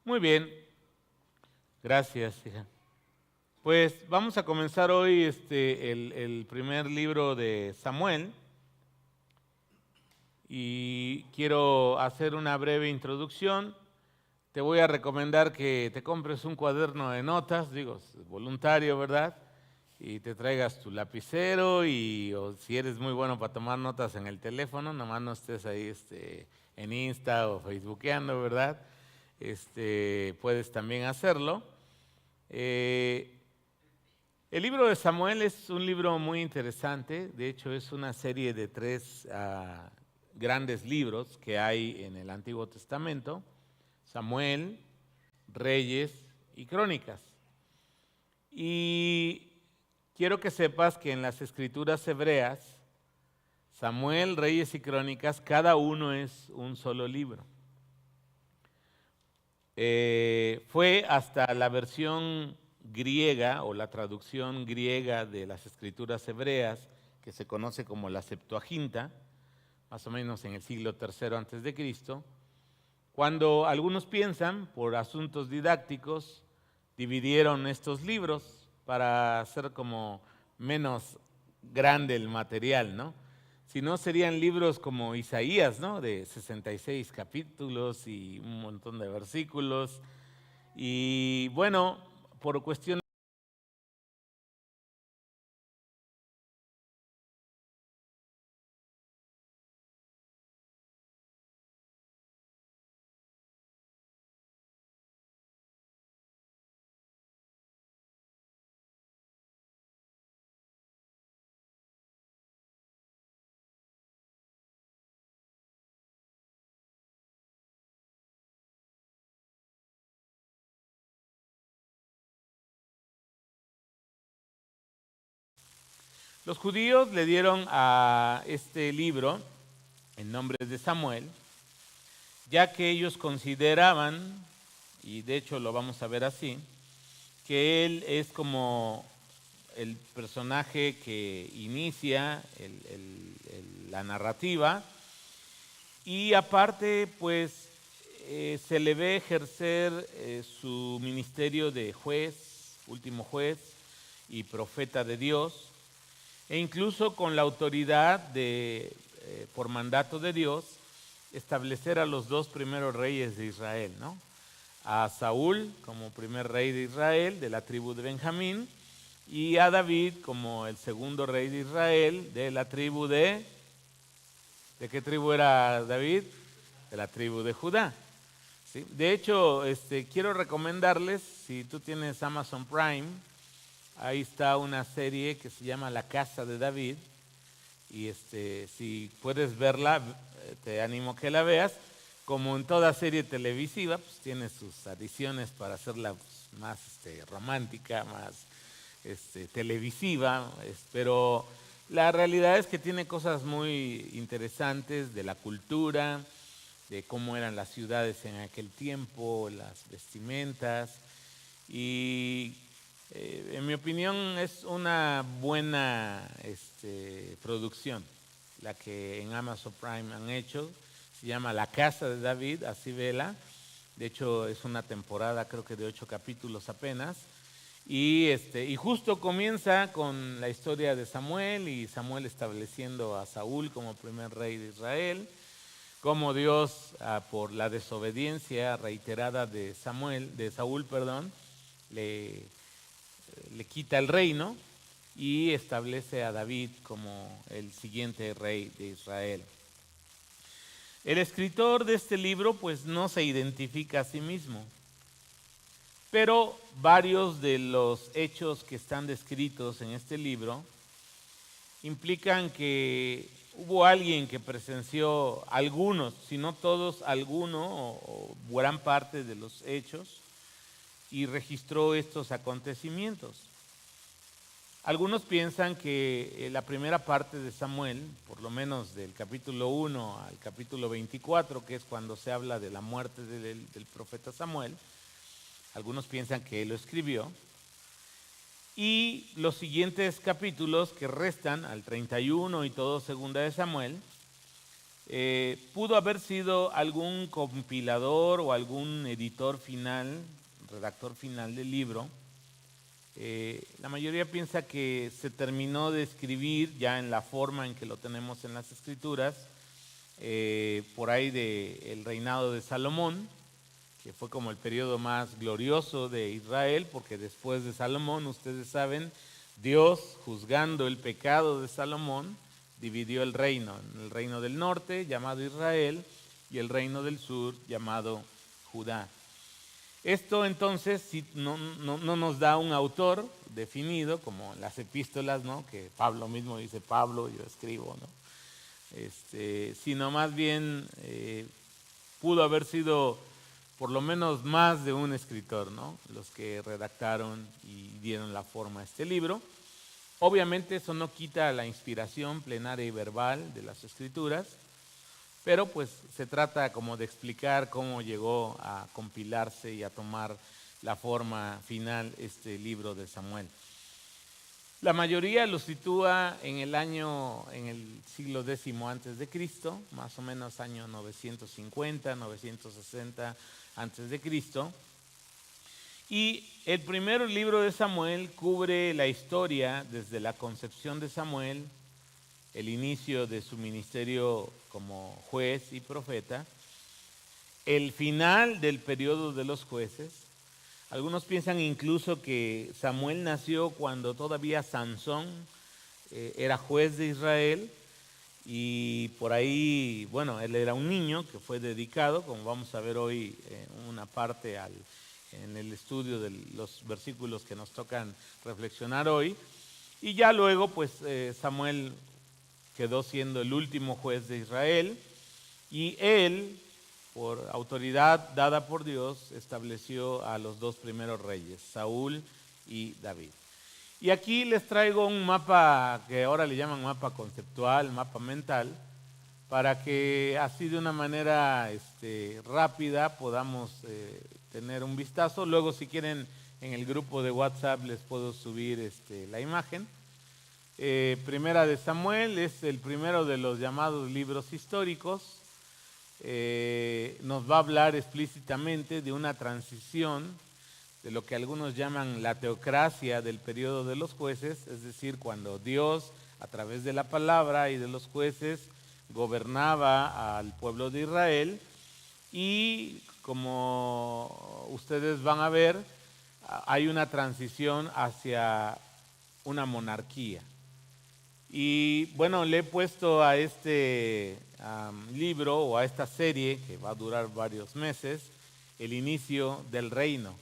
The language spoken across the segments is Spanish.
Muy bien, gracias, hija. Pues vamos a comenzar hoy el primer libro de Samuel y quiero hacer una breve introducción. Te voy a recomendar que te compres un cuaderno de notas, digo, es voluntario, ¿verdad? Y te traigas tu lapicero o si eres muy bueno para tomar notas en el teléfono, nomás no estés ahí en Insta o Facebookeando, ¿verdad? Puedes también hacerlo. El libro de Samuel es un libro muy interesante, de hecho es una serie de tres grandes libros que hay en el Antiguo Testamento: Samuel, Reyes y Crónicas. Y quiero que sepas que en las escrituras hebreas, Samuel, Reyes y Crónicas, cada uno es un solo libro. Fue hasta la versión griega o la traducción griega de las escrituras hebreas, que se conoce como la Septuaginta, más o menos en el siglo III antes de Cristo, cuando algunos piensan, por asuntos didácticos, dividieron estos libros para hacer como menos grande el material, ¿no? Si no, serían libros como Isaías, ¿no? De 66 capítulos y un montón de versículos. Y bueno, por cuestión los judíos le dieron a este libro el nombre de Samuel, ya que ellos consideraban, y de hecho lo vamos a ver así, que él es como el personaje que inicia la narrativa, y aparte pues se le ve ejercer su ministerio de juez, último juez y profeta de Dios, e incluso con la autoridad de, por mandato de Dios, establecer a los dos primeros reyes de Israel, ¿no? A Saúl como primer rey de Israel, de la tribu de Benjamín, y a David como el segundo rey de Israel, de la tribu de... ¿De qué tribu era David? De la tribu de Judá. ¿Sí? De hecho, quiero recomendarles, si tú tienes Amazon Prime, ahí está una serie que se llama La Casa de David, y si puedes verla, te animo a que la veas. Como en toda serie televisiva, pues tiene sus adiciones para hacerla pues, más romántica, más televisiva, pero la realidad es que tiene cosas muy interesantes de la cultura, de cómo eran las ciudades en aquel tiempo, las vestimentas, y en mi opinión es una buena producción la que en Amazon Prime han hecho. Se llama La Casa de David, así vela. De hecho es una temporada creo que de 8 capítulos apenas. Y justo comienza con la historia de Samuel, y Samuel estableciendo a Saúl como primer rey de Israel, como Dios por la desobediencia reiterada de Saúl, le quita el reino y establece a David como el siguiente rey de Israel. El escritor de este libro pues no se identifica a sí mismo, pero varios de los hechos que están descritos en este libro implican que hubo alguien que presenció algunos, si no todos, alguno o gran parte de los hechos, y registró estos acontecimientos. Algunos piensan que la primera parte de Samuel, por lo menos del capítulo 1 al capítulo 24, que es cuando se habla de la muerte del profeta Samuel, algunos piensan que él lo escribió, y los siguientes capítulos que restan, al 31 y todo segunda de Samuel, pudo haber sido algún compilador o algún editor final, redactor final del libro. La mayoría piensa que se terminó de escribir ya en la forma en que lo tenemos en las Escrituras, por ahí del reinado de Salomón, que fue como el periodo más glorioso de Israel, porque después de Salomón, ustedes saben, Dios, juzgando el pecado de Salomón, dividió el reino del norte, llamado Israel, y el reino del sur, llamado Judá. Esto entonces no nos da un autor definido, como en las epístolas, ¿no? Que Pablo mismo dice, Pablo, yo escribo, ¿no? Sino más bien pudo haber sido por lo menos más de un escritor, ¿no? Los que redactaron y dieron la forma a este libro. Obviamente eso no quita la inspiración plenaria y verbal de las Escrituras, pero pues se trata como de explicar cómo llegó a compilarse y a tomar la forma final este libro de Samuel. La mayoría lo sitúa en el siglo X antes de Cristo, más o menos año 950, 960 antes de Cristo. Y el primer libro de Samuel cubre la historia desde la concepción de Samuel, el inicio de su ministerio como juez y profeta, el final del periodo de los jueces. Algunos piensan incluso que Samuel nació cuando todavía Sansón era juez de Israel, y por ahí, bueno, él era un niño que fue dedicado, como vamos a ver hoy una parte en el estudio de los versículos que nos tocan reflexionar hoy. Y ya luego pues Samuel quedó siendo el último juez de Israel, y él, por autoridad dada por Dios, estableció a los dos primeros reyes, Saúl y David. Y aquí les traigo un mapa que ahora le llaman mapa conceptual, mapa mental, para que así de una manera rápida podamos tener un vistazo. Luego, si quieren, en el grupo de WhatsApp les puedo subir la imagen. Primera de Samuel es el primero de los llamados libros históricos. Nos va a hablar explícitamente de una transición de lo que algunos llaman la teocracia del periodo de los jueces, es decir, cuando Dios, a través de la palabra y de los jueces, gobernaba al pueblo de Israel, y como ustedes van a ver, hay una transición hacia una monarquía. Y bueno, le he puesto a este libro o a esta serie, que va a durar varios meses, el inicio del reino.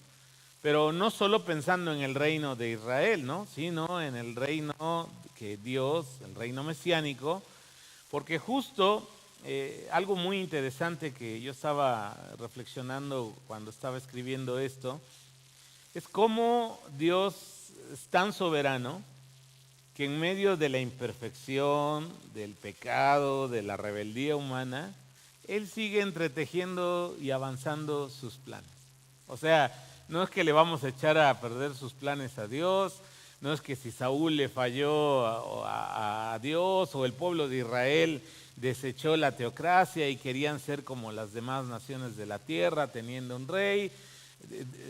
Pero no solo pensando en el reino de Israel, ¿no? Sino en el reino que Dios, el reino mesiánico, porque justo algo muy interesante que yo estaba reflexionando cuando estaba escribiendo esto, es cómo Dios es tan soberano que en medio de la imperfección, del pecado, de la rebeldía humana, Él sigue entretejiendo y avanzando sus planes. O sea, no es que le vamos a echar a perder sus planes a Dios, no es que si Saúl le falló a Dios o el pueblo de Israel desechó la teocracia y querían ser como las demás naciones de la tierra, teniendo un rey,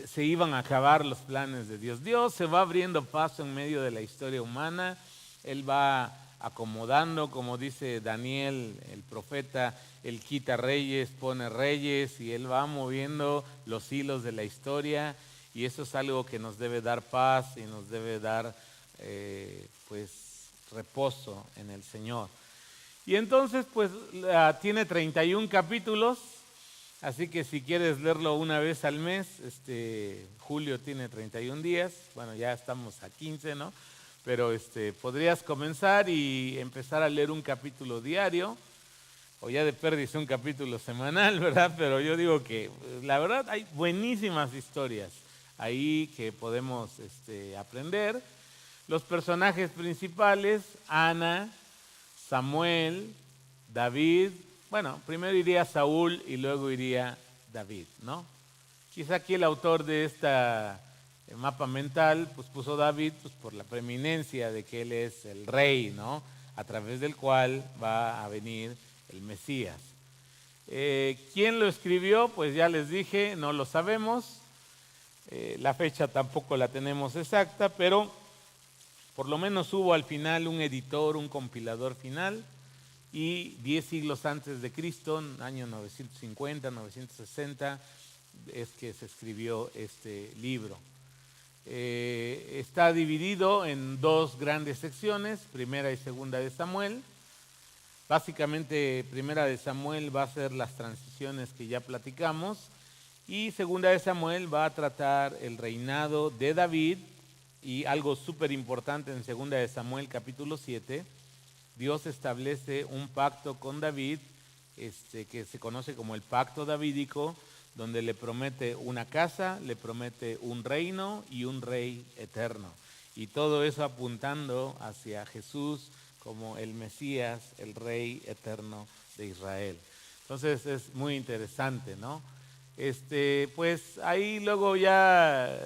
se iban a acabar los planes de Dios. Dios se va abriendo paso en medio de la historia humana, Él va acomodando, como dice Daniel, el profeta, Él quita reyes, pone reyes, y Él va moviendo los hilos de la historia, y eso es algo que nos debe dar paz y nos debe dar pues reposo en el Señor. Y entonces pues tiene 31 capítulos, así que si quieres leerlo una vez al mes, julio tiene 31 días, bueno, ya estamos a 15, ¿no? Pero podrías comenzar y empezar a leer un capítulo diario, o ya de perdiz un capítulo semanal, ¿verdad? Pero yo digo que la verdad hay buenísimas historias ahí que podemos aprender. Los personajes principales, Ana, Samuel, David, bueno, primero iría Saúl y luego iría David, ¿no? Quizá aquí el autor de esta mapa mental pues puso David pues por la preeminencia de que él es el rey, ¿no? A través del cual va a venir el Mesías. ¿Quién lo escribió? Pues ya les dije, no lo sabemos. La fecha tampoco la tenemos exacta, pero por lo menos hubo al final un editor, un compilador final, y 10 siglos antes de Cristo, año 950, 960, es que se escribió este libro. Está dividido en dos grandes secciones, primera y segunda de Samuel. Básicamente, primera de Samuel va a ser las transiciones que ya platicamos, y segunda de Samuel va a tratar el reinado de David, y algo súper importante en segunda de Samuel capítulo 7, Dios establece un pacto con David, que se conoce como el pacto davídico, donde le promete una casa, le promete un reino y un rey eterno. Y todo eso apuntando hacia Jesús como el Mesías, el rey eterno de Israel. Entonces es muy interesante, ¿no? Pues ahí luego ya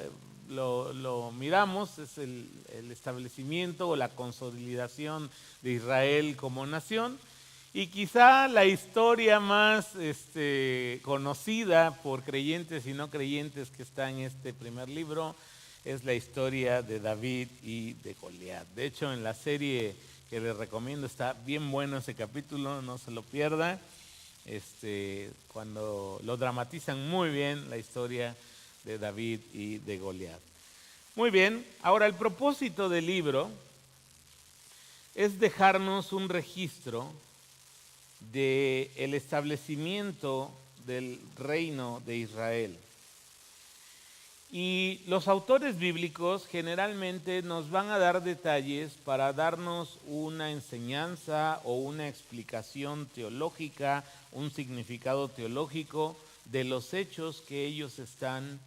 lo miramos, es el establecimiento o la consolidación de Israel como nación. Y quizá la historia más conocida por creyentes y no creyentes que está en este primer libro es la historia de David y de Goliat. De hecho, en la serie que les recomiendo está bien bueno ese capítulo, no se lo pierda. Cuando lo dramatizan muy bien la historia de David y de Goliat. Muy bien, ahora el propósito del libro es dejarnos un registro del establecimiento del reino de Israel. Y los autores bíblicos generalmente nos van a dar detalles para darnos una enseñanza o una explicación teológica, un significado teológico de los hechos que ellos están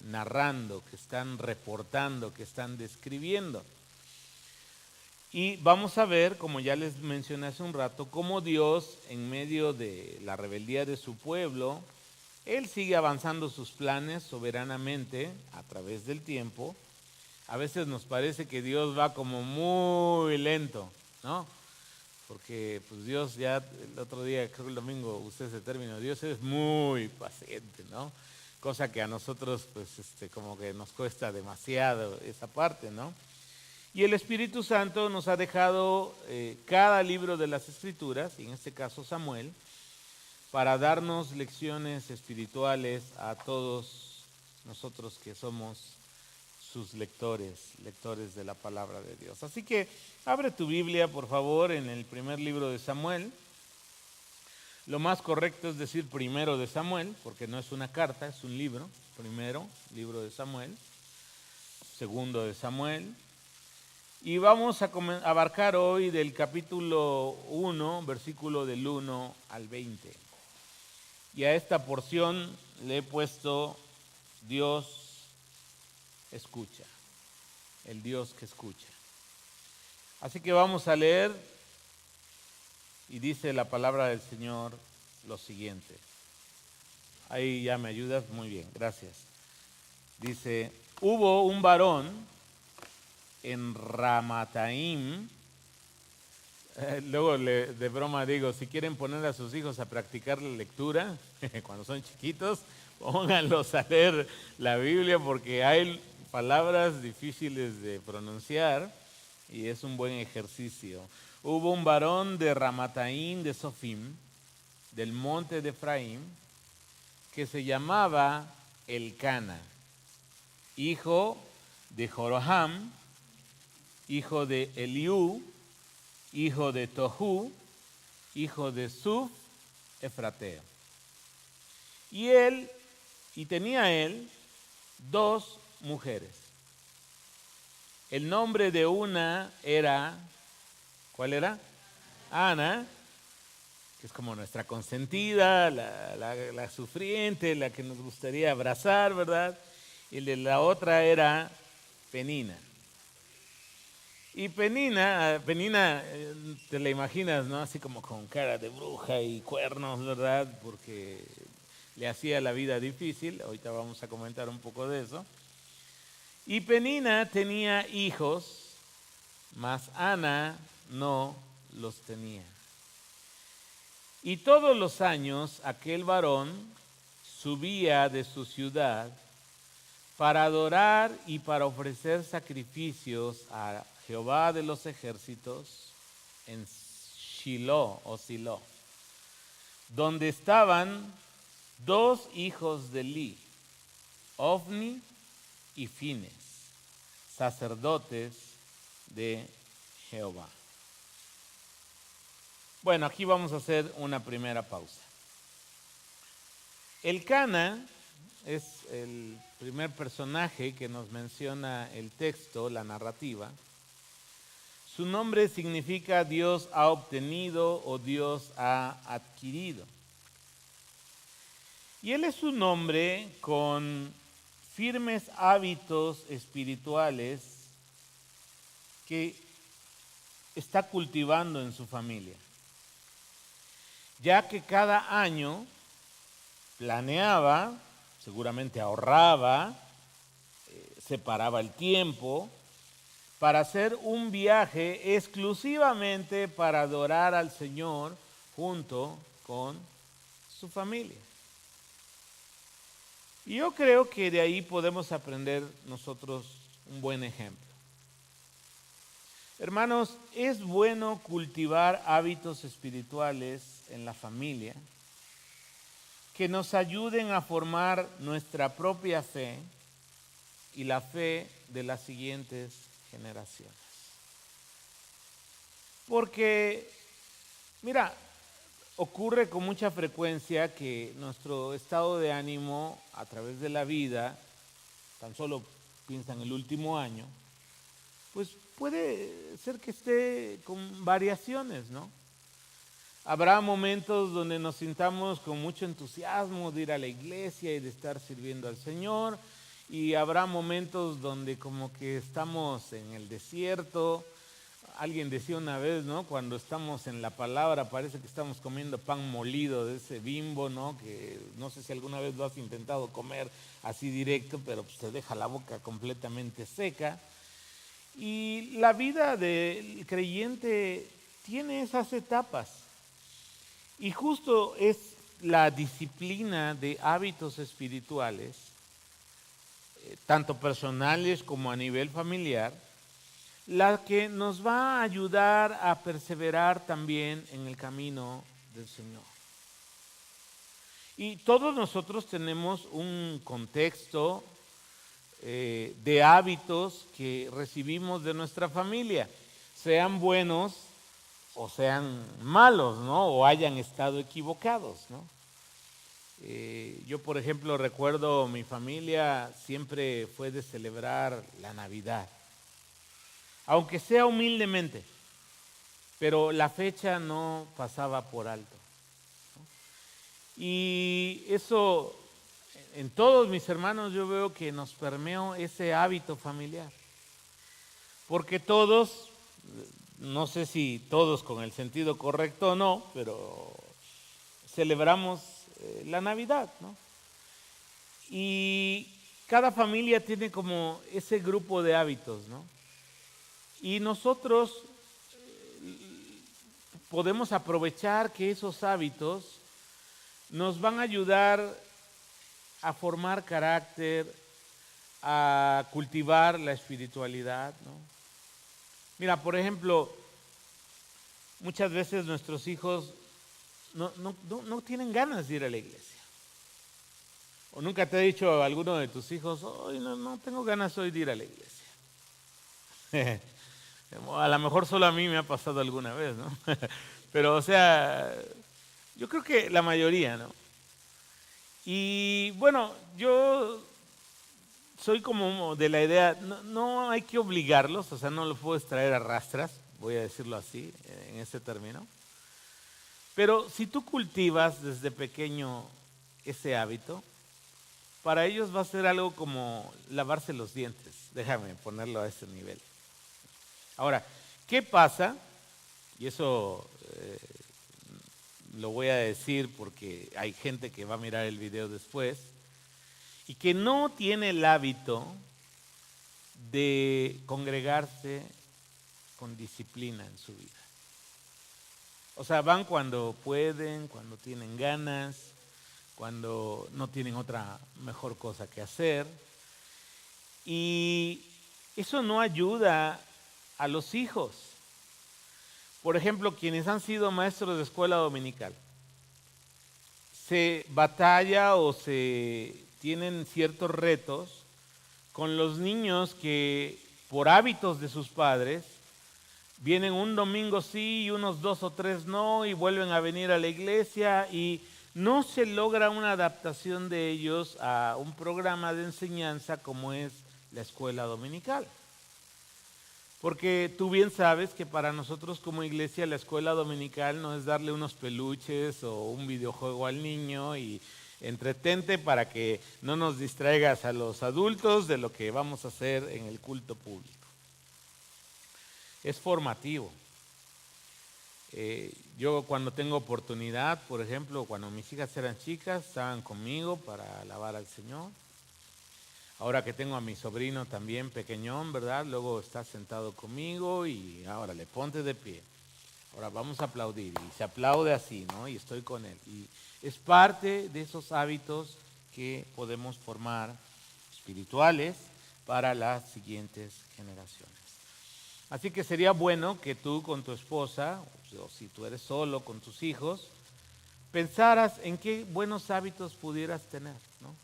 narrando, que están reportando, que están describiendo. Y vamos a ver, como ya les mencioné hace un rato, cómo Dios, en medio de la rebeldía de su pueblo, Él sigue avanzando sus planes soberanamente a través del tiempo. A veces nos parece que Dios va como muy lento, ¿no? Porque pues Dios ya, el otro día, creo que el domingo usé ese término, Dios es muy paciente, ¿no? Cosa que a nosotros pues como que nos cuesta demasiado esa parte, ¿no? Y el Espíritu Santo nos ha dejado cada libro de las Escrituras, y en este caso Samuel, para darnos lecciones espirituales a todos nosotros que somos sus lectores de la palabra de Dios. Así que abre tu Biblia, por favor, en el primer libro de Samuel. Lo más correcto es decir primero de Samuel, porque no es una carta, es un libro. Primero, libro de Samuel. Segundo de Samuel. Y vamos a abarcar hoy del capítulo 1, versículo del 1 al 20. Y a esta porción le he puesto Dios escucha, el Dios que escucha. Así que vamos a leer y dice la palabra del Señor lo siguiente. Ahí ya me ayudas, muy bien, gracias. Dice, hubo un varón en Ramataim. Luego de broma digo, si quieren poner a sus hijos a practicar la lectura, cuando son chiquitos, pónganlos a leer la Biblia porque hay palabras difíciles de pronunciar y es un buen ejercicio. Hubo un varón de Ramataim de Sofim, del monte de Efraín, que se llamaba Elcana, hijo de Joroham, hijo de Eliú, hijo de Tohu, hijo de Suf, Efrateo. Y tenía él dos mujeres. El nombre de una era, ¿cuál era? Ana, que es como nuestra consentida, la sufriente, la que nos gustaría abrazar, ¿verdad? Y de la otra era Penina. Y Penina, te la imaginas, ¿no? Así como con cara de bruja y cuernos, ¿verdad? Porque le hacía la vida difícil. Ahorita vamos a comentar un poco de eso. Y Penina tenía hijos, mas Ana no los tenía. Y todos los años aquel varón subía de su ciudad para adorar y para ofrecer sacrificios a Jehová de los ejércitos en Shiloh o Silo, donde estaban dos hijos de Eli, Ofni y Fines, sacerdotes de Jehová. Bueno, aquí vamos a hacer una primera pausa. Elcana es el primer personaje que nos menciona el texto, la narrativa. Su nombre significa Dios ha obtenido o Dios ha adquirido. Y él es un hombre con firmes hábitos espirituales que está cultivando en su familia, ya que cada año planeaba, seguramente ahorraba, separaba el tiempo para hacer un viaje exclusivamente para adorar al Señor junto con su familia. Y yo creo que de ahí podemos aprender nosotros un buen ejemplo. Hermanos, es bueno cultivar hábitos espirituales en la familia que nos ayuden a formar nuestra propia fe y la fe de las siguientes generaciones. Porque, mira, ocurre con mucha frecuencia que nuestro estado de ánimo a través de la vida, tan solo piensa en el último año, pues puede ser que esté con variaciones, ¿no? Habrá momentos donde nos sintamos con mucho entusiasmo de ir a la iglesia y de estar sirviendo al Señor, y habrá momentos donde como que estamos en el desierto. Alguien decía una vez, ¿no? Cuando estamos en la palabra parece que estamos comiendo pan molido de ese Bimbo, ¿no? Que no sé si alguna vez lo has intentado comer así directo, pero pues te deja la boca completamente seca. Y la vida del creyente tiene esas etapas. Y justo es la disciplina de hábitos espirituales, tanto personales como a nivel familiar, la que nos va a ayudar a perseverar también en el camino del Señor. Y todos nosotros tenemos un contexto de hábitos que recibimos de nuestra familia, sean buenos o sean malos, ¿no? O hayan estado equivocados, ¿no? Yo, por ejemplo, recuerdo mi familia siempre fue de celebrar la Navidad, aunque sea humildemente, pero la fecha no pasaba por alto, ¿no? Y eso, en todos mis hermanos yo veo que nos permeó ese hábito familiar, porque todos, no sé si todos con el sentido correcto o no, pero celebramos la Navidad, ¿no? Y cada familia tiene como ese grupo de hábitos, ¿no? Y nosotros podemos aprovechar que esos hábitos nos van a ayudar a formar carácter, a cultivar la espiritualidad, ¿no? Mira, por ejemplo, muchas veces nuestros hijos no tienen ganas de ir a la iglesia. ¿O nunca te ha dicho alguno de tus hijos, hoy no tengo ganas hoy de ir a la iglesia? A lo mejor solo a mí me ha pasado alguna vez, ¿no? Pero, o sea, yo creo que la mayoría, ¿no? Y bueno, yo soy como de la idea, no hay que obligarlos, o sea, no los puedes traer a rastras, voy a decirlo así, en ese término. Pero si tú cultivas desde pequeño ese hábito, para ellos va a ser algo como lavarse los dientes. Déjame ponerlo a ese nivel. Ahora, ¿qué pasa? Y eso lo voy a decir porque hay gente que va a mirar el video después y que no tiene el hábito de congregarse con disciplina en su vida. O sea, van cuando pueden, cuando tienen ganas, cuando no tienen otra mejor cosa que hacer. Y eso no ayuda a los hijos. Por ejemplo, quienes han sido maestros de escuela dominical, se batalla o se tienen ciertos retos con los niños que por hábitos de sus padres vienen un domingo sí y unos 2 o 3 no y vuelven a venir a la iglesia y no se logra una adaptación de ellos a un programa de enseñanza como es la escuela dominical. Porque tú bien sabes que para nosotros como iglesia la escuela dominical no es darle unos peluches o un videojuego al niño y entretente para que no nos distraigas a los adultos de lo que vamos a hacer en el culto público. Es formativo. Yo cuando tengo oportunidad, por ejemplo, cuando mis hijas eran chicas, estaban conmigo para alabar al Señor. Ahora que tengo a mi sobrino también pequeñón, ¿verdad? Luego está sentado conmigo y ahora le ponte de pie. Ahora vamos a aplaudir y se aplaude así, ¿no? Y estoy con él. Y es parte de esos hábitos que podemos formar espirituales para las siguientes generaciones. Así que sería bueno que tú con tu esposa, o si tú eres solo con tus hijos, pensaras en qué buenos hábitos pudieras tener, ¿no?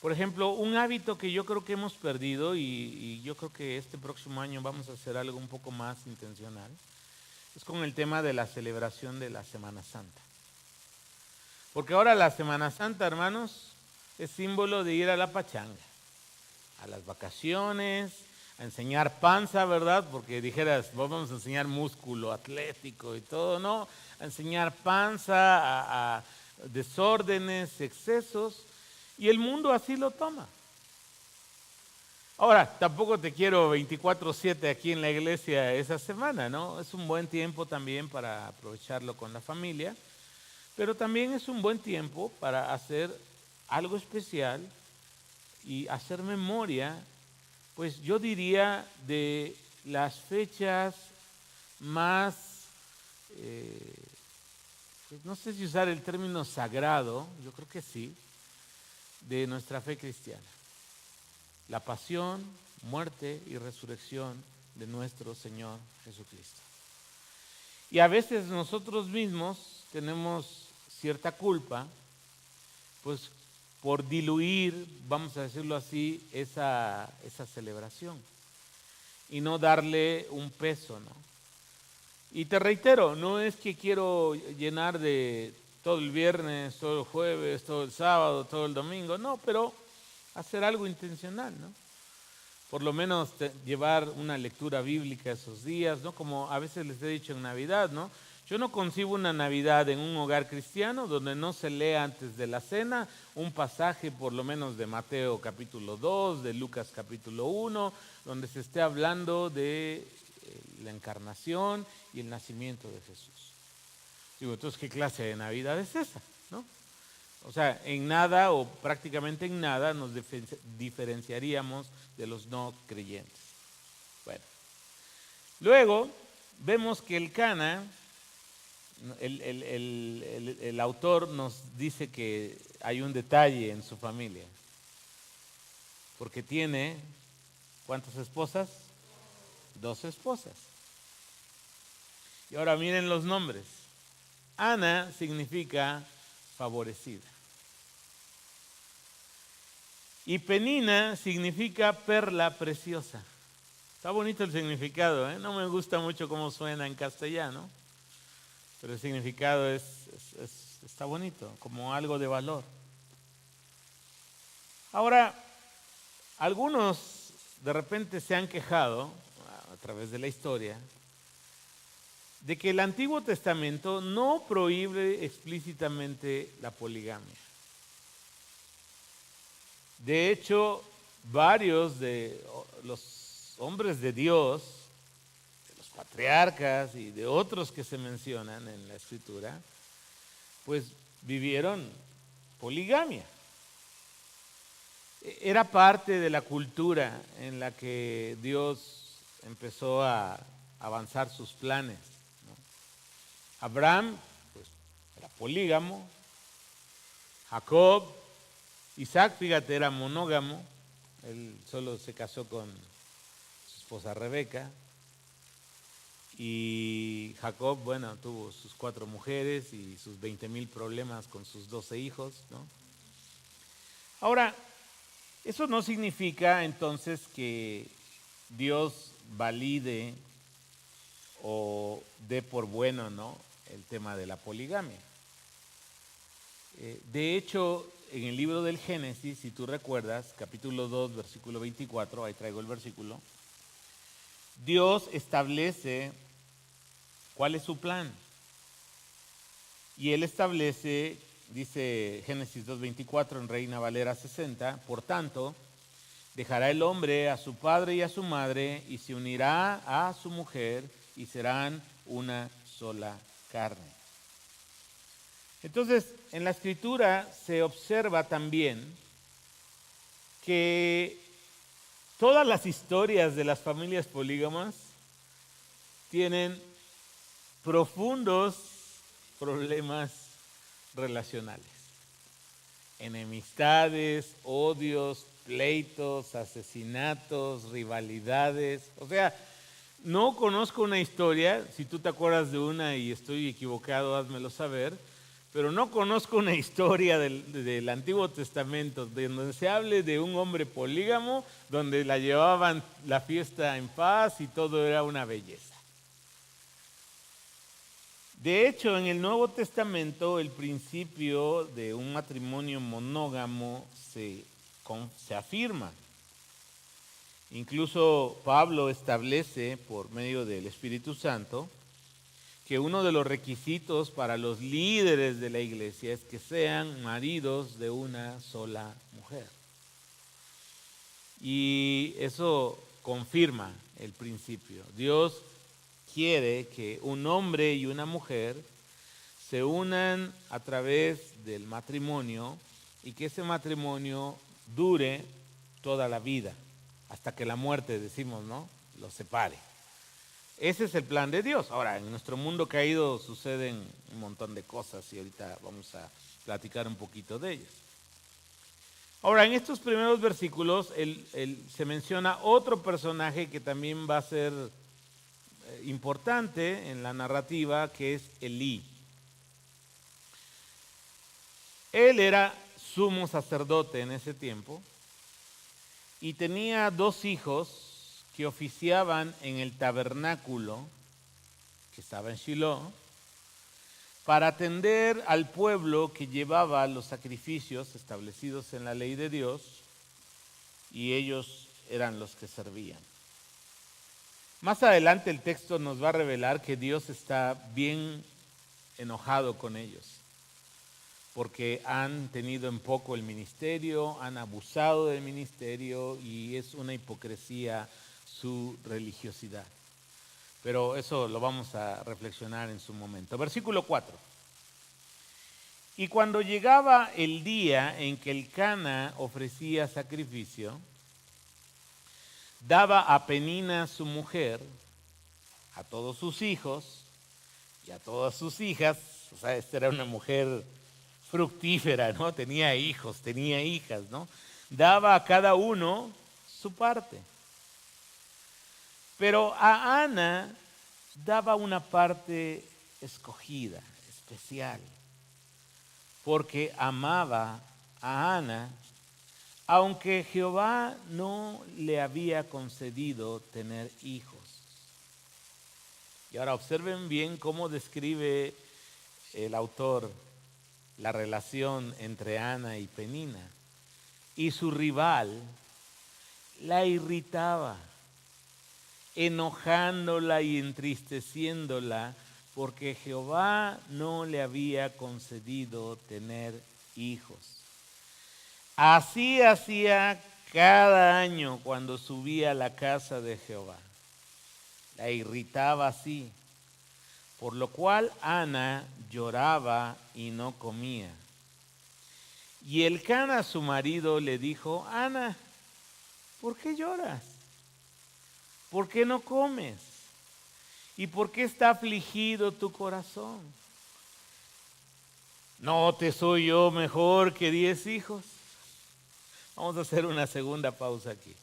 Por ejemplo, un hábito que yo creo que hemos perdido y yo creo que este próximo año vamos a hacer algo un poco más intencional, es con el tema de la celebración de la Semana Santa. Porque ahora la Semana Santa, hermanos, es símbolo de ir a la pachanga, a las vacaciones, a enseñar panza, ¿verdad? Porque dijeras, vamos a enseñar músculo atlético y todo, no, a enseñar panza, a desórdenes, excesos, y el mundo así lo toma. Ahora, tampoco te quiero 24/7 aquí en la iglesia esa semana, ¿no? Es un buen tiempo también para aprovecharlo con la familia, pero también es un buen tiempo para hacer algo especial y hacer memoria, pues yo diría de las fechas más, no sé si usar el término sagrado, yo creo que sí, de nuestra fe cristiana. La pasión, muerte y resurrección de nuestro Señor Jesucristo. Y a veces nosotros mismos tenemos cierta culpa, pues por diluir, vamos a decirlo así, esa celebración y no darle un peso, ¿no? Y te reitero, no es que quiero llenar de todo el viernes, todo el jueves, todo el sábado, todo el domingo, no, pero hacer algo intencional, ¿no? Por lo menos llevar una lectura bíblica esos días, ¿no? Como a veces les he dicho en Navidad, ¿no? Yo no concibo una Navidad en un hogar cristiano donde no se lea antes de la cena un pasaje por lo menos de Mateo capítulo 2, de Lucas capítulo 1, donde se esté hablando de la encarnación y el nacimiento de Jesús. Digo, entonces, ¿qué clase de Navidad es esa, no? O sea, en nada o prácticamente en nada nos diferenciaríamos de los no creyentes. Bueno, luego vemos que el Cana, el autor nos dice que hay un detalle en su familia, porque tiene, ¿cuántas esposas? 2 esposas. Y ahora miren los nombres. Ana significa favorecida. Y Penina significa perla preciosa. Está bonito el significado, ¿eh? No me gusta mucho cómo suena en castellano, pero el significado está bonito, como algo de valor. Ahora, algunos de repente se han quejado a través de la historia de que el Antiguo Testamento no prohíbe explícitamente la poligamia. De hecho, varios de los hombres de Dios, de los patriarcas y de otros que se mencionan en la Escritura, pues vivieron poligamia. Era parte de la cultura en la que Dios empezó a avanzar sus planes, ¿no? Abraham, pues, era polígamo. Jacob, Isaac, fíjate, era monógamo. Él solo se casó con su esposa Rebeca. Y Jacob, bueno, tuvo sus 4 mujeres y sus 20,000 problemas con sus 12 hijos, ¿no? Ahora, eso no significa entonces que Dios valide o dé por bueno, ¿no?, el tema de la poligamia. De hecho, en el libro del Génesis, si tú recuerdas, capítulo 2, versículo 24, ahí traigo el versículo, Dios establece cuál es su plan. Y Él establece, dice Génesis 2:24 en Reina Valera 60, por tanto, dejará el hombre a su padre y a su madre y se unirá a su mujer y serán una sola carne. Entonces, en la Escritura se observa también que todas las historias de las familias polígamas tienen profundos problemas relacionales. Enemistades, odios, pleitos, asesinatos, rivalidades. O sea, no conozco una historia, si tú te acuerdas de una y estoy equivocado, házmelo saber, pero no conozco una historia del Antiguo Testamento donde se hable de un hombre polígamo, donde la llevaban la fiesta en paz y todo era una belleza. De hecho, en el Nuevo Testamento, el principio de un matrimonio monógamo se afirma. Incluso Pablo establece, por medio del Espíritu Santo, que uno de los requisitos para los líderes de la iglesia es que sean maridos de una sola mujer. Y eso confirma el principio. Dios quiere que un hombre y una mujer se unan a través del matrimonio y que ese matrimonio dure toda la vida, hasta que la muerte, decimos, ¿no?, los separe. Ese es el plan de Dios. Ahora, en nuestro mundo caído suceden un montón de cosas y ahorita vamos a platicar un poquito de ellas. Ahora, en estos primeros versículos se menciona otro personaje que también va a ser importante en la narrativa, que es Elí. Él era sumo sacerdote en ese tiempo y tenía 2 hijos que oficiaban en el tabernáculo que estaba en Shiloh para atender al pueblo que llevaba los sacrificios establecidos en la ley de Dios, y ellos eran los que servían. Más adelante el texto nos va a revelar que Dios está bien enojado con ellos, porque han tenido en poco el ministerio, han abusado del ministerio y es una hipocresía su religiosidad. Pero eso lo vamos a reflexionar en su momento. Versículo 4. Y cuando llegaba el día en que Elcana ofrecía sacrificio, daba a Penina su mujer, a todos sus hijos y a todas sus hijas. O sea, esta era una mujer fructífera, ¿no? Tenía hijos, tenía hijas, ¿no? Daba a cada uno su parte. Pero a Ana daba una parte escogida, especial, porque amaba a Ana, aunque Jehová no le había concedido tener hijos. Y ahora observen bien cómo describe el autor la relación entre Ana y Penina. Y su rival la irritaba, enojándola y entristeciéndola, porque Jehová no le había concedido tener hijos. Así hacía cada año cuando subía a la casa de Jehová. La irritaba así, por lo cual Ana lloraba y no comía. Y Elcana, su marido, le dijo: Ana, ¿por qué lloras? ¿Por qué no comes? ¿Y por qué está afligido tu corazón? ¿No te soy yo mejor que 10 hijos? Vamos a hacer una segunda pausa aquí.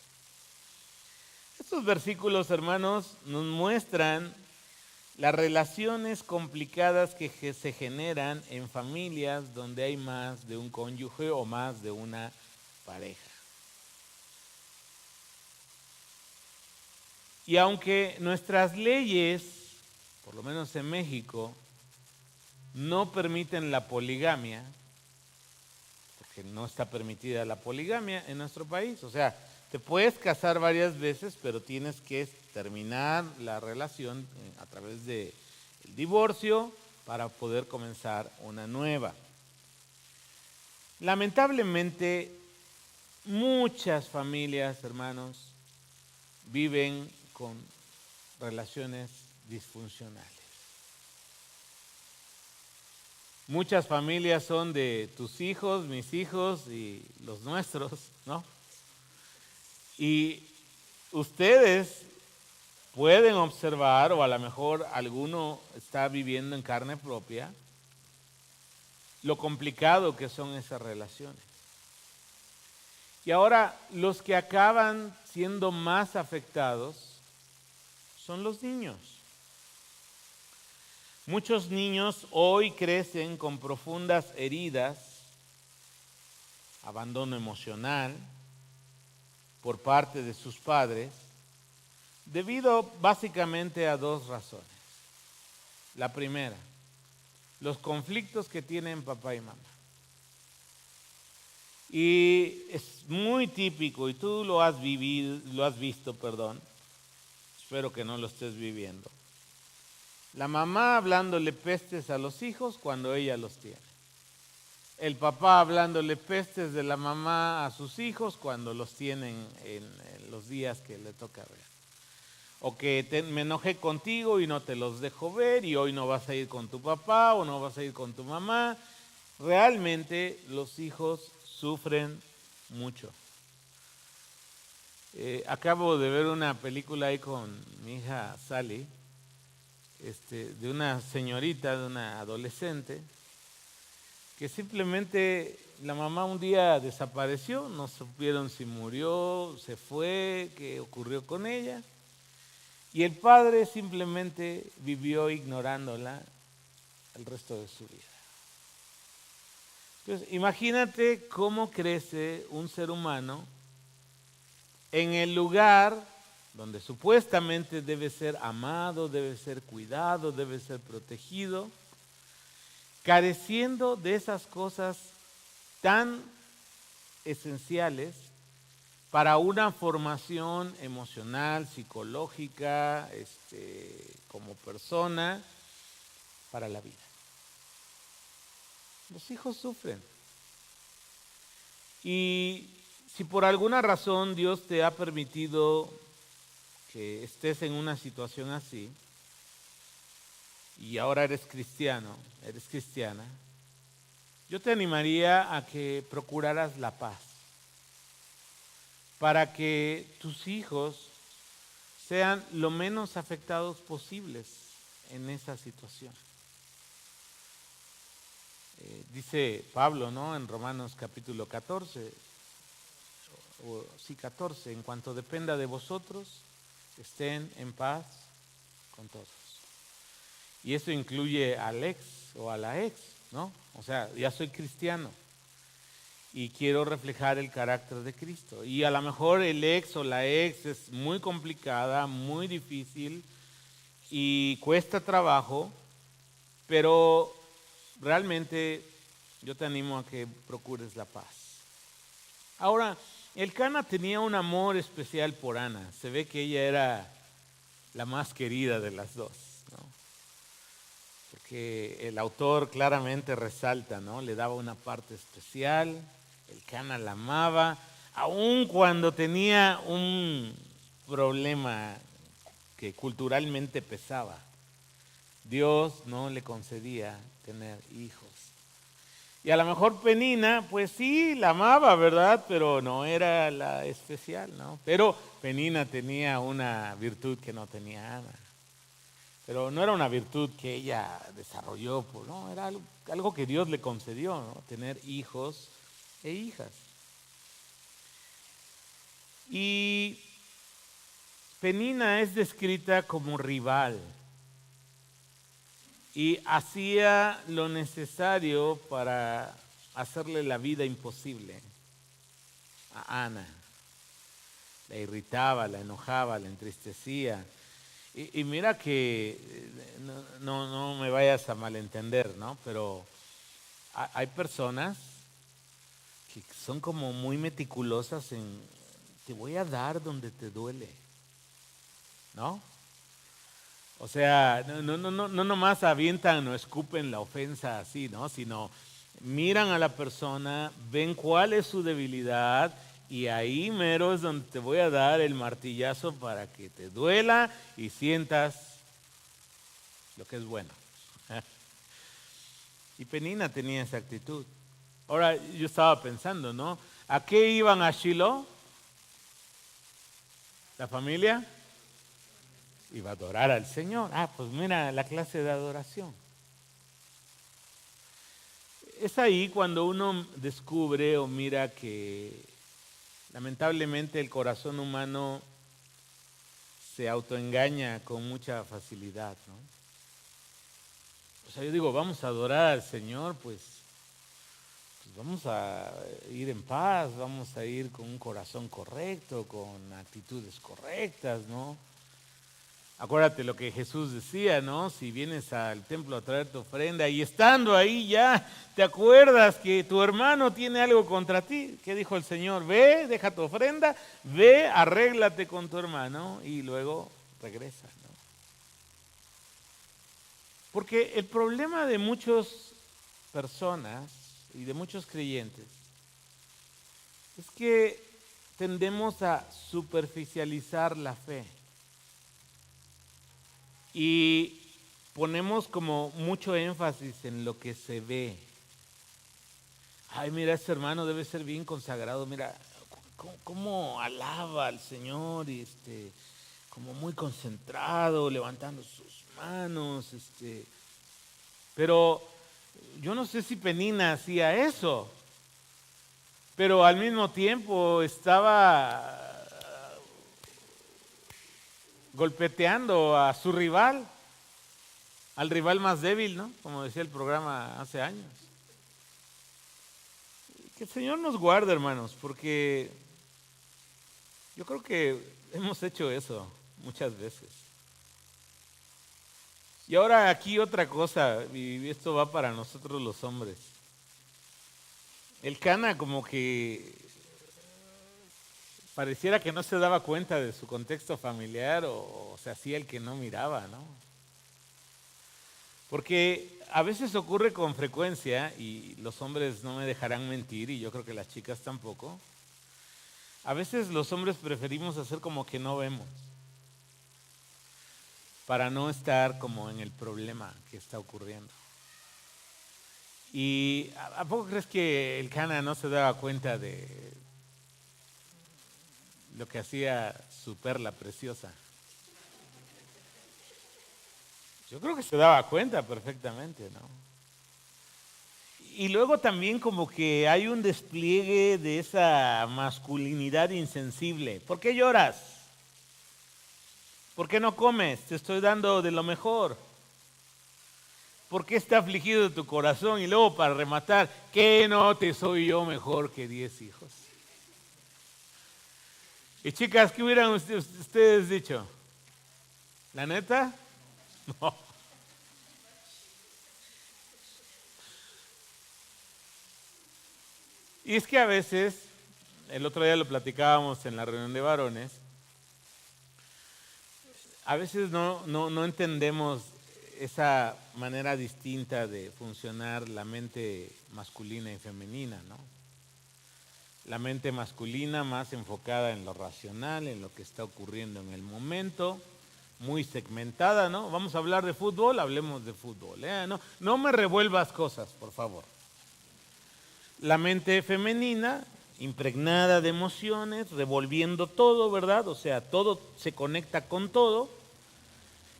Estos versículos, hermanos, nos muestran las relaciones complicadas que se generan en familias donde hay más de un cónyuge o más de una pareja. Y aunque nuestras leyes, por lo menos en México, no permiten la poligamia, porque no está permitida la poligamia en nuestro país, o sea, te puedes casar varias veces, pero tienes que terminar la relación a través del divorcio para poder comenzar una nueva. Lamentablemente, muchas familias, hermanos, viven con relaciones disfuncionales. Muchas familias son de tus hijos, mis hijos y los nuestros, ¿no? Y ustedes pueden observar, o a lo mejor alguno está viviendo en carne propia, lo complicado que son esas relaciones. Y ahora los que acaban siendo más afectados son los niños. Muchos niños hoy crecen con profundas heridas, abandono emocional por parte de sus padres, debido básicamente a dos razones. La primera, los conflictos que tienen papá y mamá. Y es muy típico, y tú lo has visto, espero que no lo estés viviendo. La mamá hablándole pestes a los hijos cuando ella los tiene. El papá hablándole pestes de la mamá a sus hijos cuando los tienen en los días que le toca ver. O que me enojé contigo y no te los dejo ver y hoy no vas a ir con tu papá o no vas a ir con tu mamá. Realmente los hijos sufren mucho. Acabo de ver una película ahí con mi hija Sally, de una señorita, de una adolescente, que simplemente la mamá un día desapareció, no supieron si murió, se fue, qué ocurrió con ella, y el padre simplemente vivió ignorándola el resto de su vida. Entonces, imagínate cómo crece un ser humano en el lugar donde supuestamente debe ser amado, debe ser cuidado, debe ser protegido, careciendo de esas cosas tan esenciales para una formación emocional, psicológica, como persona, para la vida. Los hijos sufren. Y si por alguna razón Dios te ha permitido que estés en una situación así, y ahora eres cristiano, eres cristiana, yo te animaría a que procuraras la paz, para que tus hijos sean lo menos afectados posibles en esa situación. Dice Pablo, ¿no? En Romanos capítulo 14, 14, en cuanto dependa de vosotros, estén en paz con todos. Y eso incluye al ex o a la ex, ¿no? O sea, ya soy cristiano y quiero reflejar el carácter de Cristo. Y a lo mejor el ex o la ex es muy complicada, muy difícil y cuesta trabajo, pero realmente yo te animo a que procures la paz. Ahora, Elcana tenía un amor especial por Ana. Se ve que ella era la más querida de las dos, ¿no? Porque el autor claramente resalta, ¿no? Le daba una parte especial, Elcana la amaba, aun cuando tenía un problema que culturalmente pesaba. Dios no le concedía tener hijos. Y a lo mejor Penina, pues sí, la amaba, ¿verdad? Pero no era la especial, ¿no? Pero Penina tenía una virtud que no tenía Ana. Pero no era una virtud que ella desarrolló, pues, no, era algo que Dios le concedió, ¿no? Tener hijos e hijas. Y Penina es descrita como rival y hacía lo necesario para hacerle la vida imposible a Ana. La irritaba, la enojaba, la entristecía. Y mira que no me vayas a malentender, ¿no? Pero hay personas que son como muy meticulosas en, te voy a dar donde te duele, ¿no? O sea, no nomás avientan o escupen la ofensa así, ¿no? Sino miran a la persona, ven cuál es su debilidad y ahí mero es donde te voy a dar el martillazo para que te duela y sientas lo que es bueno. Y Penina tenía esa actitud. Ahora yo estaba pensando, ¿no? ¿A qué iban a Shiloh? ¿La familia? Iba a adorar al Señor. Ah, pues mira la clase de adoración. Es ahí cuando uno descubre o mira que lamentablemente el corazón humano se autoengaña con mucha facilidad, ¿no? O sea, yo digo, vamos a adorar al Señor, pues vamos a ir en paz, vamos a ir con un corazón correcto, con actitudes correctas, ¿no? Acuérdate lo que Jesús decía, ¿no? Si vienes al templo a traer tu ofrenda y estando ahí ya te acuerdas que tu hermano tiene algo contra ti, ¿qué dijo el Señor? Ve, deja tu ofrenda, ve, arréglate con tu hermano y luego regresa, ¿no? Porque el problema de muchas personas y de muchos creyentes es que tendemos a superficializar la fe. Y ponemos como mucho énfasis en lo que se ve. Ay, mira, ese hermano debe ser bien consagrado. Mira, cómo alaba al Señor y como muy concentrado, levantando sus manos. Pero yo no sé si Penina hacía eso, pero al mismo tiempo estaba golpeteando a su rival, al rival más débil, ¿no? Como decía el programa hace años. Que el Señor nos guarde, hermanos, porque yo creo que hemos hecho eso muchas veces. Y ahora aquí otra cosa, y esto va para nosotros los hombres. El Cana como que pareciera que no se daba cuenta de su contexto familiar o se hacía el que no miraba, ¿no? Porque a veces ocurre con frecuencia, y los hombres no me dejarán mentir, y yo creo que las chicas tampoco, a veces los hombres preferimos hacer como que no vemos, para no estar como en el problema que está ocurriendo. ¿Y a poco crees que el Cana no se daba cuenta de lo que hacía su perla preciosa? Yo creo que se daba cuenta perfectamente, ¿no? Y luego también como que hay un despliegue de esa masculinidad insensible. ¿Por qué lloras? ¿Por qué no comes? Te estoy dando de lo mejor. ¿Por qué está afligido tu corazón? Y luego para rematar, ¿qué no te soy yo mejor que 10 hijos? Y chicas, ¿qué hubieran ustedes dicho? ¿La neta? No. Y es que a veces, el otro día lo platicábamos en la reunión de varones, a veces no entendemos esa manera distinta de funcionar la mente masculina y femenina, ¿no? La mente masculina más enfocada en lo racional, en lo que está ocurriendo en el momento, muy segmentada, ¿no? Vamos a hablar de fútbol, hablemos de fútbol, ¿eh? No me revuelvas cosas, por favor. La mente femenina, impregnada de emociones, revolviendo todo, ¿verdad? O sea, todo se conecta con todo.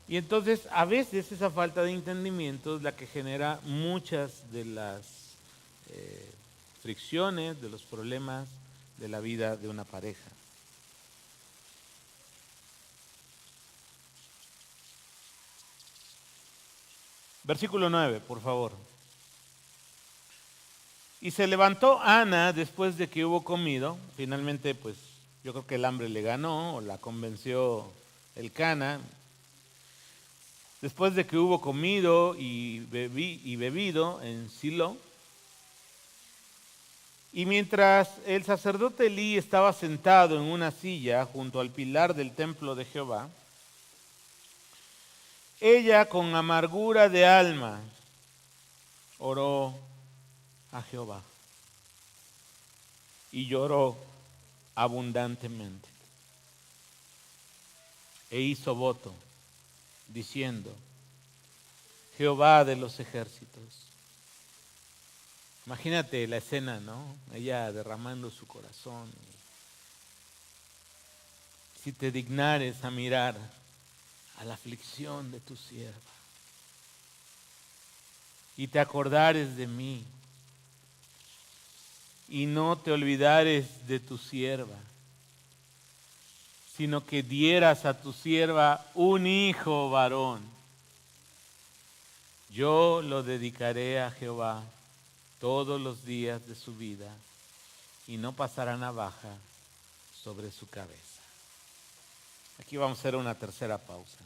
Y entonces a veces esa falta de entendimiento es la que genera muchas de las fricciones, de los problemas de la vida de una pareja. Versículo 9, por favor. Y se levantó Ana después de que hubo comido. Finalmente, pues yo creo que el hambre le ganó o la convenció el Cana. Después de que hubo comido y bebido en Silo. Y mientras el sacerdote Elí estaba sentado en una silla junto al pilar del templo de Jehová, ella con amargura de alma oró a Jehová y lloró abundantemente e hizo voto diciendo: Jehová de los ejércitos. Imagínate la escena, ¿no? Ella derramando su corazón. Si te dignares a mirar a la aflicción de tu sierva y te acordares de mí y no te olvidares de tu sierva, sino que dieras a tu sierva un hijo varón, yo lo dedicaré a Jehová todos los días de su vida y no pasará navaja sobre su cabeza. Aquí vamos a hacer una tercera pausa.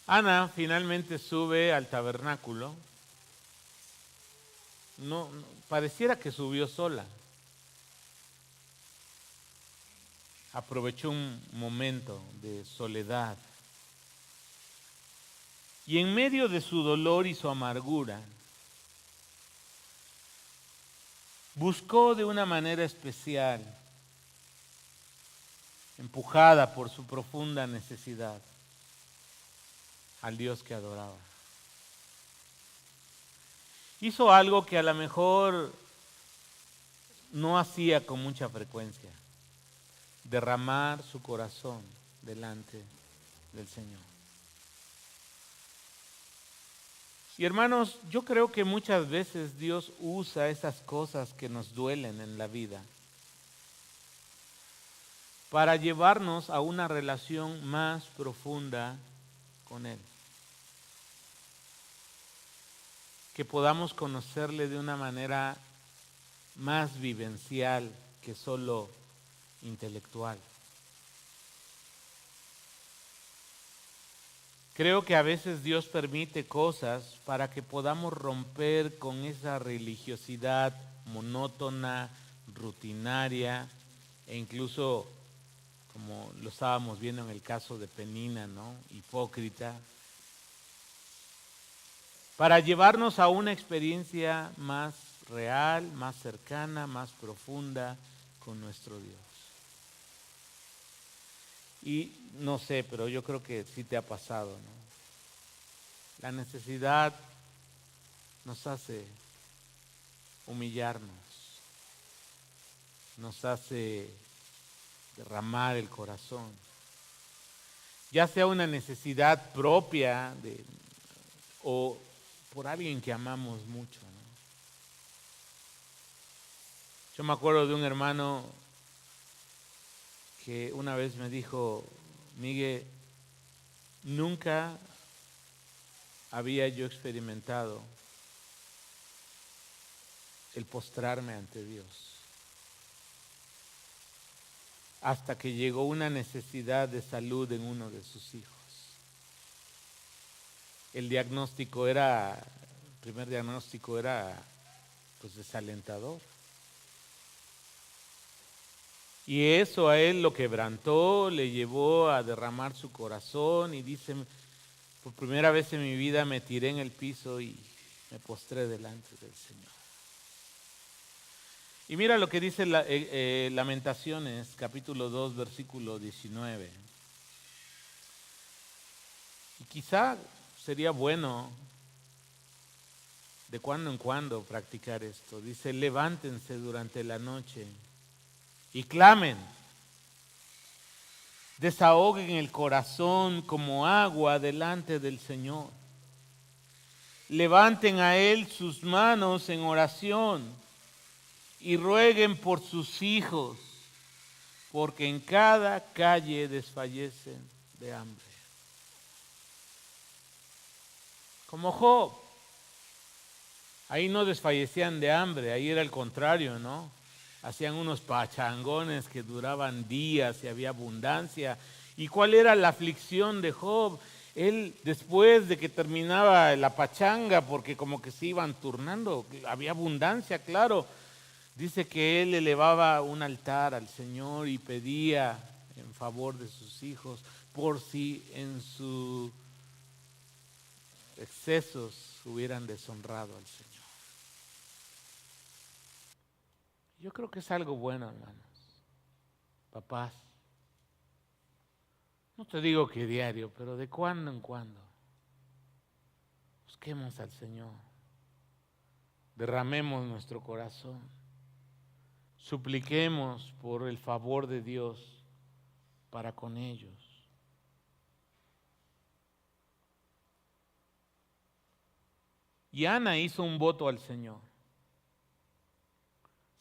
Ana finalmente sube al tabernáculo. No, pareciera que subió sola. Aprovechó un momento de soledad. Y en medio de su dolor y su amargura, buscó de una manera especial, empujada por su profunda necesidad, al Dios que adoraba. Hizo algo que a lo mejor no hacía con mucha frecuencia: derramar su corazón delante del Señor. Y hermanos, yo creo que muchas veces Dios usa esas cosas que nos duelen en la vida para llevarnos a una relación más profunda con Él. Que podamos conocerle de una manera más vivencial que solo intelectual. Creo que a veces Dios permite cosas para que podamos romper con esa religiosidad monótona, rutinaria, e incluso, como lo estábamos viendo en el caso de Penina, ¿no?, hipócrita, para llevarnos a una experiencia más real, más cercana, más profunda con nuestro Dios. Y no sé, pero yo creo que sí te ha pasado, ¿no? La necesidad nos hace humillarnos, nos hace derramar el corazón, ya sea una necesidad propia o por alguien que amamos mucho, ¿no? Yo me acuerdo de un hermano que una vez me dijo: Miguel, nunca había yo experimentado el postrarme ante Dios hasta que llegó una necesidad de salud en uno de sus hijos. El primer diagnóstico era pues desalentador. Y eso a él lo quebrantó, le llevó a derramar su corazón y dice: por primera vez en mi vida me tiré en el piso y me postré delante del Señor. Y mira lo que dice Lamentaciones, capítulo 2, versículo 19. Y quizá sería bueno de cuando en cuando practicar esto. Dice: levántense durante la noche y clamen Desahoguen el corazón como agua delante del Señor. Levanten a Él sus manos en oración y rueguen por sus hijos, porque en cada calle desfallecen de hambre. Como Job. Ahí no desfallecían de hambre, ahí era el contrario, ¿no? Hacían unos pachangones que duraban días y había abundancia. ¿Y cuál era la aflicción de Job? Él, después de que terminaba la pachanga, porque como que se iban turnando, había abundancia, claro. Dice que él elevaba un altar al Señor y pedía en favor de sus hijos, por si en sus excesos hubieran deshonrado al Señor. Yo creo que es algo bueno, hermanos, papás. No te digo que diario, pero de cuando en cuando busquemos al Señor, derramemos nuestro corazón, supliquemos por el favor de Dios para con ellos. Y Ana hizo un voto al Señor.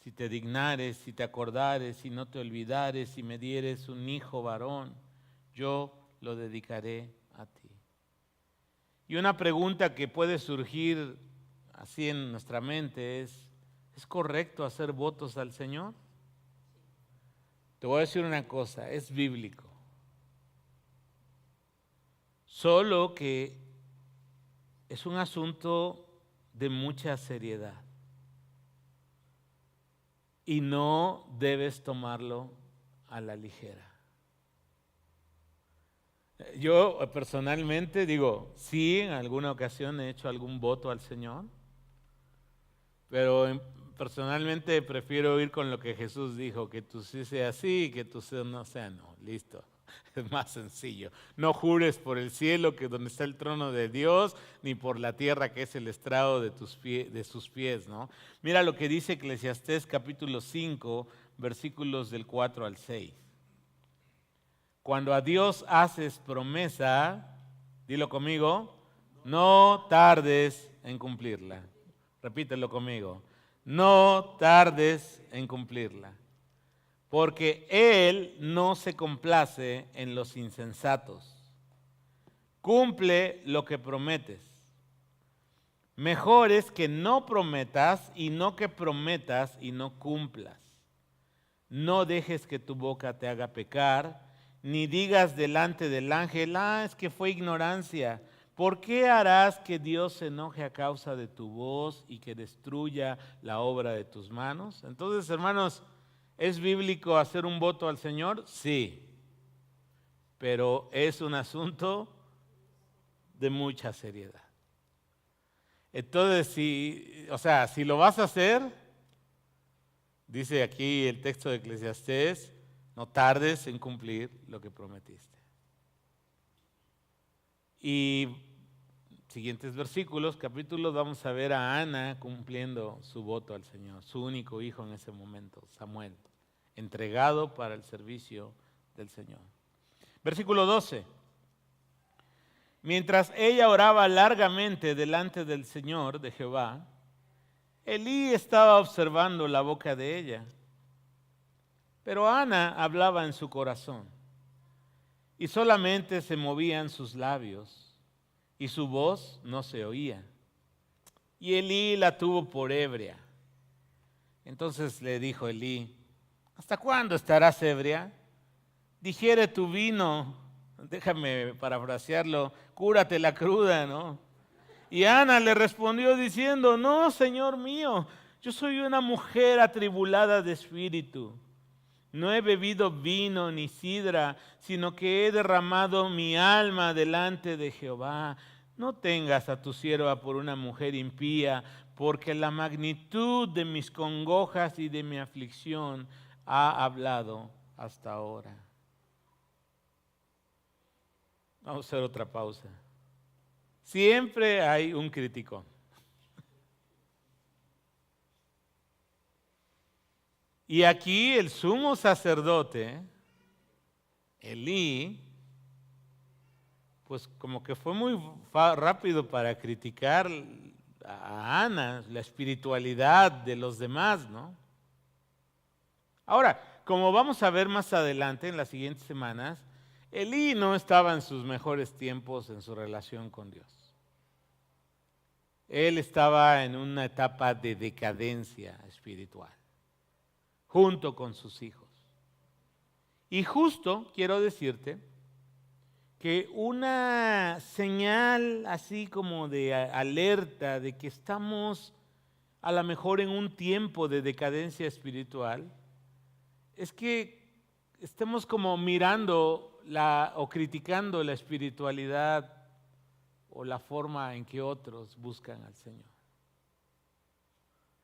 Si te dignares, si te acordares, si no te olvidares, si me dieres un hijo varón, yo lo dedicaré a ti. Y una pregunta que puede surgir así en nuestra mente ¿es correcto hacer votos al Señor? Te voy a decir una cosa, es bíblico. Solo que es un asunto de mucha seriedad. Y no debes tomarlo a la ligera. Yo personalmente digo, sí, en alguna ocasión he hecho algún voto al Señor, pero personalmente prefiero ir con lo que Jesús dijo, que tú sí sea sí, que tú no sea no, listo. Es más sencillo. No jures por el cielo, que donde está el trono de Dios, ni por la tierra, que es el estrado de sus pies, ¿no? Mira lo que dice Eclesiastés capítulo 5, versículos del 4 al 6. Cuando a Dios haces promesa, dilo conmigo, no tardes en cumplirla. Repítelo conmigo. No tardes en cumplirla. Porque Él no se complace en los insensatos. Cumple lo que prometes. Mejor es que no prometas y no que prometas y no cumplas. No dejes que tu boca te haga pecar, ni digas delante del ángel, es que fue ignorancia. ¿Por qué harás que Dios se enoje a causa de tu voz y que destruya la obra de tus manos? Entonces, hermanos, ¿es bíblico hacer un voto al Señor? Sí, pero es un asunto de mucha seriedad. Entonces, si lo vas a hacer, dice aquí el texto de Eclesiastés, no tardes en cumplir lo que prometiste. Y siguientes versículos, capítulos, vamos a ver a Ana cumpliendo su voto al Señor, su único hijo en ese momento, Samuel, entregado para el servicio del Señor. Versículo 12. Mientras ella oraba largamente delante del Señor, de Jehová, Elí estaba observando la boca de ella. Pero Ana hablaba en su corazón y solamente se movían sus labios y su voz no se oía. Y Elí la tuvo por ebria. Entonces le dijo Elí, ¿hasta cuándo estarás ebria? Digiere tu vino, déjame parafrasearlo, cúrate la cruda, ¿no? Y Ana le respondió diciendo, no, Señor mío, yo soy una mujer atribulada de espíritu. No he bebido vino ni sidra, sino que he derramado mi alma delante de Jehová. No tengas a tu sierva por una mujer impía, porque la magnitud de mis congojas y de mi aflicción ha hablado hasta ahora. Vamos a hacer otra pausa. Siempre hay un crítico. Y aquí el sumo sacerdote, Elí, pues como que fue muy rápido para criticar a Ana, la espiritualidad de los demás, ¿no? Ahora, como vamos a ver más adelante en las siguientes semanas, Elí no estaba en sus mejores tiempos en su relación con Dios. Él estaba en una etapa de decadencia espiritual, junto con sus hijos. Y justo quiero decirte que una señal así como de alerta de que estamos a lo mejor en un tiempo de decadencia espiritual es que estemos como mirando o criticando la espiritualidad o la forma en que otros buscan al Señor.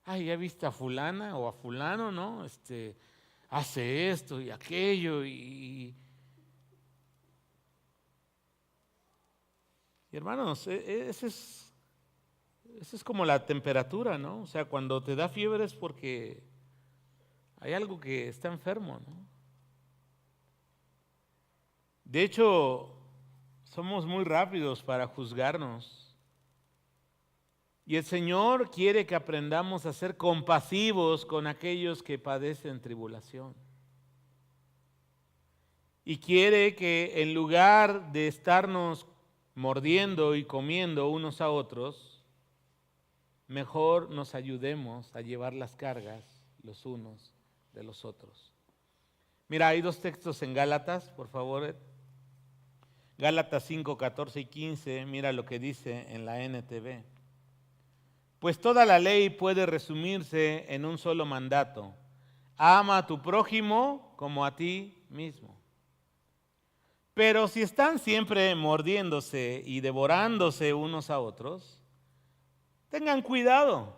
Ay, ¿ya viste a fulana o a fulano, no? Hace esto y aquello y hermanos, esa es como la temperatura, ¿no? O sea, cuando te da fiebre es porque hay algo que está enfermo, ¿no? De hecho, somos muy rápidos para juzgarnos. Y el Señor quiere que aprendamos a ser compasivos con aquellos que padecen tribulación. Y quiere que en lugar de estarnos mordiendo y comiendo unos a otros, mejor nos ayudemos a llevar las cargas los unos de los otros. Mira, hay dos textos en Gálatas, por favor. Gálatas 5, 14 y 15, mira lo que dice en la NTV. Pues toda la ley puede resumirse en un solo mandato. Ama a tu prójimo como a ti mismo. Pero si están siempre mordiéndose y devorándose unos a otros, tengan cuidado,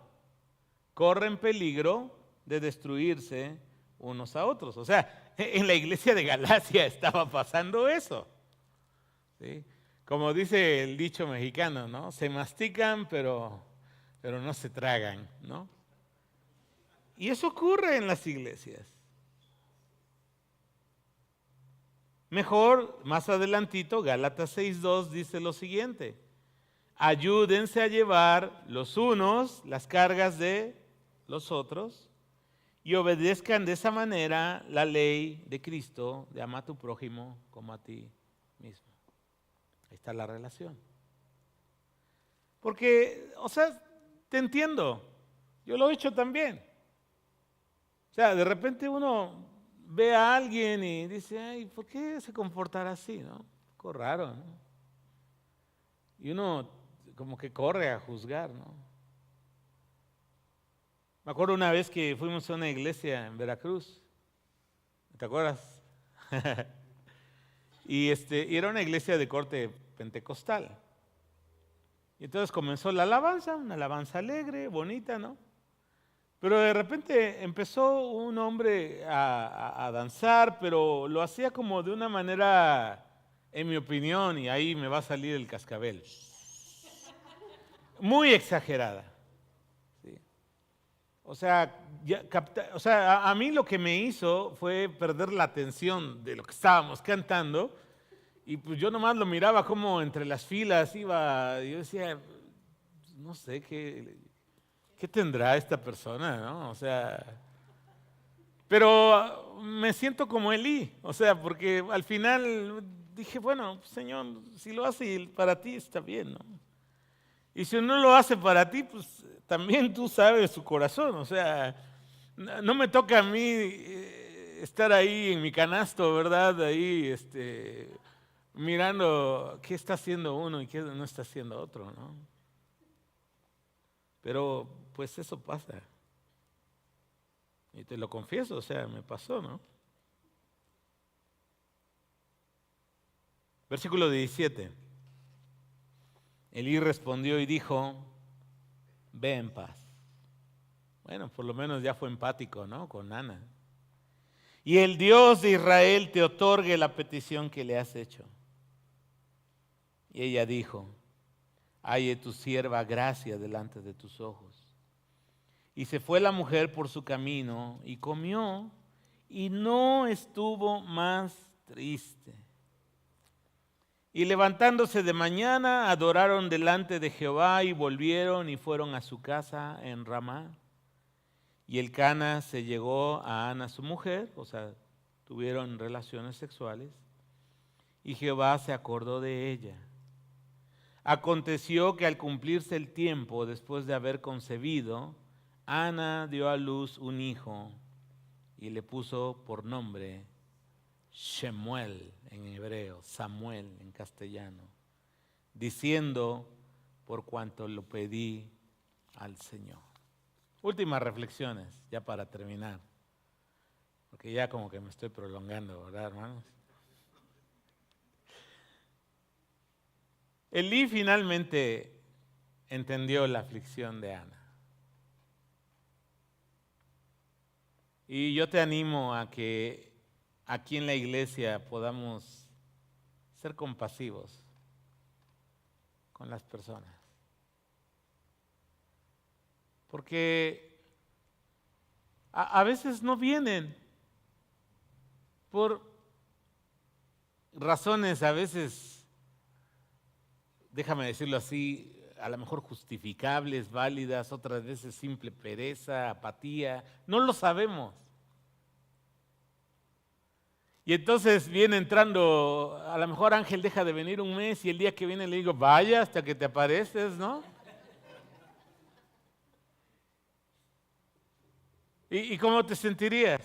corren peligro de destruirse unos a otros. O sea, en la iglesia de Galacia estaba pasando eso. ¿Sí? Como dice el dicho mexicano, ¿no? Se mastican, pero no se tragan, ¿no? Y eso ocurre en las iglesias. Mejor, más adelantito, Gálatas 6:2 dice lo siguiente: ayúdense a llevar los unos las cargas de los otros y obedezcan de esa manera la ley de Cristo de ama a tu prójimo como a ti mismo. Ahí está la relación. Porque, o sea, te entiendo, yo lo he hecho también. O sea, de repente uno ve a alguien y dice, ay, ¿por qué se comportará así, no? Un poco raro, ¿no? Y uno como que corre a juzgar, ¿no? Me acuerdo una vez que fuimos a una iglesia en Veracruz, ¿te acuerdas? y era una iglesia de corte pentecostal. Y entonces comenzó la alabanza, una alabanza alegre, bonita, ¿no? Pero de repente empezó un hombre a danzar, pero lo hacía como de una manera, en mi opinión, y ahí me va a salir el cascabel, muy exagerada. ¿Sí? O sea, a mí lo que me hizo fue perder la atención de lo que estábamos cantando, y pues yo nomás lo miraba como entre las filas iba, yo decía, no sé ¿qué tendrá esta persona, no? O sea, pero me siento como Elí, o sea, porque al final dije, bueno, Señor, si lo hace para ti está bien, ¿no? Y si no lo hace para ti, pues también tú sabes su corazón, o sea, no me toca a mí estar ahí en mi canasto, ¿verdad? Ahí, mirando qué está haciendo uno y qué no está haciendo otro, ¿no? Pero pues eso pasa. Y te lo confieso, o sea, me pasó, ¿no? Versículo 17. Elí respondió y dijo, ve en paz. Bueno, por lo menos ya fue empático, ¿no? Con Ana. Y el Dios de Israel te otorgue la petición que le has hecho. Y ella dijo, halle tu sierva gracia delante de tus ojos. Y se fue la mujer por su camino y comió y no estuvo más triste. Y levantándose de mañana, adoraron delante de Jehová y volvieron y fueron a su casa en Ramá. Y Elcana se llegó a Ana su mujer, o sea, tuvieron relaciones sexuales, y Jehová se acordó de ella. Aconteció que al cumplirse el tiempo, después de haber concebido, Ana dio a luz un hijo y le puso por nombre Shemuel en hebreo, Samuel en castellano, diciendo, por cuanto lo pedí al Señor. Últimas reflexiones, ya para terminar, porque ya como que me estoy prolongando, ¿verdad, hermanos? Elí finalmente entendió la aflicción de Ana. Y yo te animo a que aquí en la iglesia podamos ser compasivos con las personas. Porque a veces no vienen por razones a veces, déjame decirlo así, a lo mejor justificables, válidas, otras veces simple pereza, apatía, no lo sabemos. Y entonces viene entrando, a lo mejor Ángel deja de venir un mes y el día que viene le digo, vaya hasta que te apareces, ¿no? ¿Y cómo te sentirías?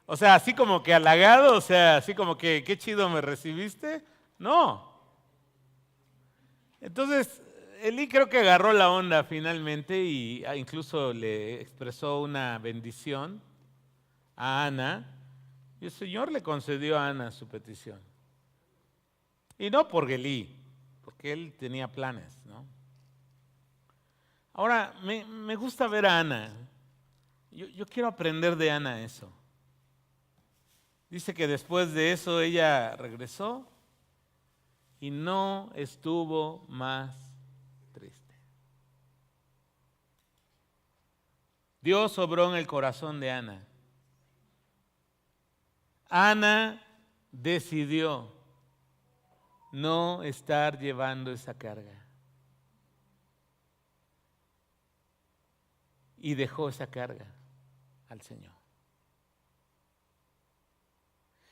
O sea, así como que halagado, o sea, así como que qué chido me recibiste. No. Entonces, Elí creo que agarró la onda finalmente y incluso le expresó una bendición a Ana. Y el Señor le concedió a Ana su petición. Y no por Elí, porque él tenía planes, ¿no? Ahora, me gusta ver a Ana. Yo quiero aprender de Ana eso. Dice que después de eso ella regresó y no estuvo más triste. Dios obró en el corazón de Ana. Ana decidió no estar llevando esa carga. Y dejó esa carga al Señor.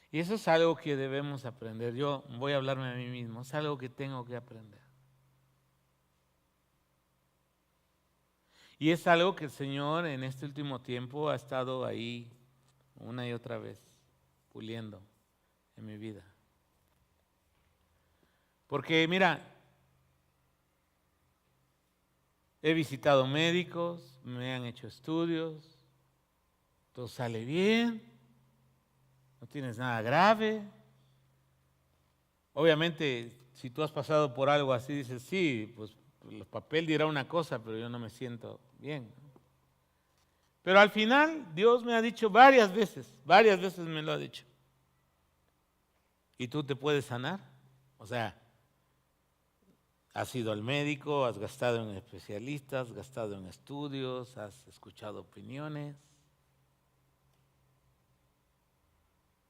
Y eso es algo que debemos aprender. Yo voy a hablarme a mí mismo. Es algo que tengo que aprender. Y es algo que el Señor en este último tiempo ha estado ahí una y otra vez puliendo en mi vida. Porque mira, he visitado médicos, me han hecho estudios, todo sale bien, no tienes nada grave. Obviamente, si tú has pasado por algo así, dices, sí, pues el papel dirá una cosa, pero yo no me siento bien. Pero al final, Dios me ha dicho varias veces me lo ha dicho. ¿Y tú te puedes sanar? O sea, has ido al médico, has gastado en especialistas, has gastado en estudios, has escuchado opiniones.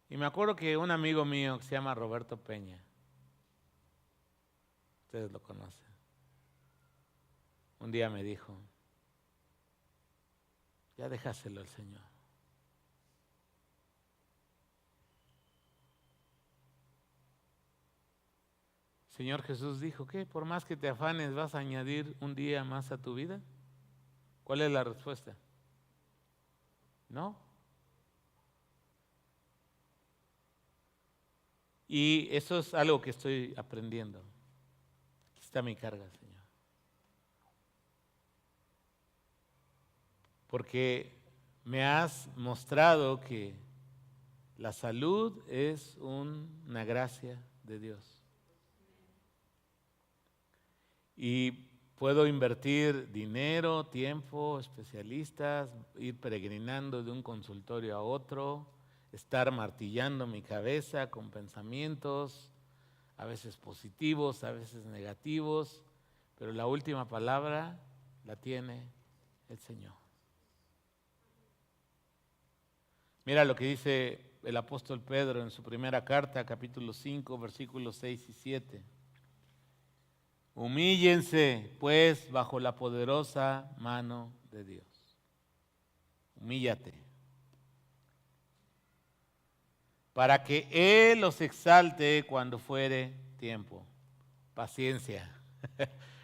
Y me acuerdo que un amigo mío que se llama Roberto Peña, ustedes lo conocen, un día me dijo, ya déjaselo al Señor. Señor Jesús dijo, ¿qué? Por más que te afanes, ¿vas a añadir un día más a tu vida? ¿Cuál es la respuesta? No. Y eso es algo que estoy aprendiendo. Aquí está mi carga, Señor. Porque me has mostrado que la salud es una gracia de Dios. Y puedo invertir dinero, tiempo, especialistas, ir peregrinando de un consultorio a otro, estar martillando mi cabeza con pensamientos, a veces positivos, a veces negativos, pero la última palabra la tiene el Señor. Mira lo que dice el apóstol Pedro en su primera carta, capítulo 5, versículos 6 y 7. Humíllense, pues, bajo la poderosa mano de Dios. Humíllate. Para que Él los exalte cuando fuere tiempo. Paciencia.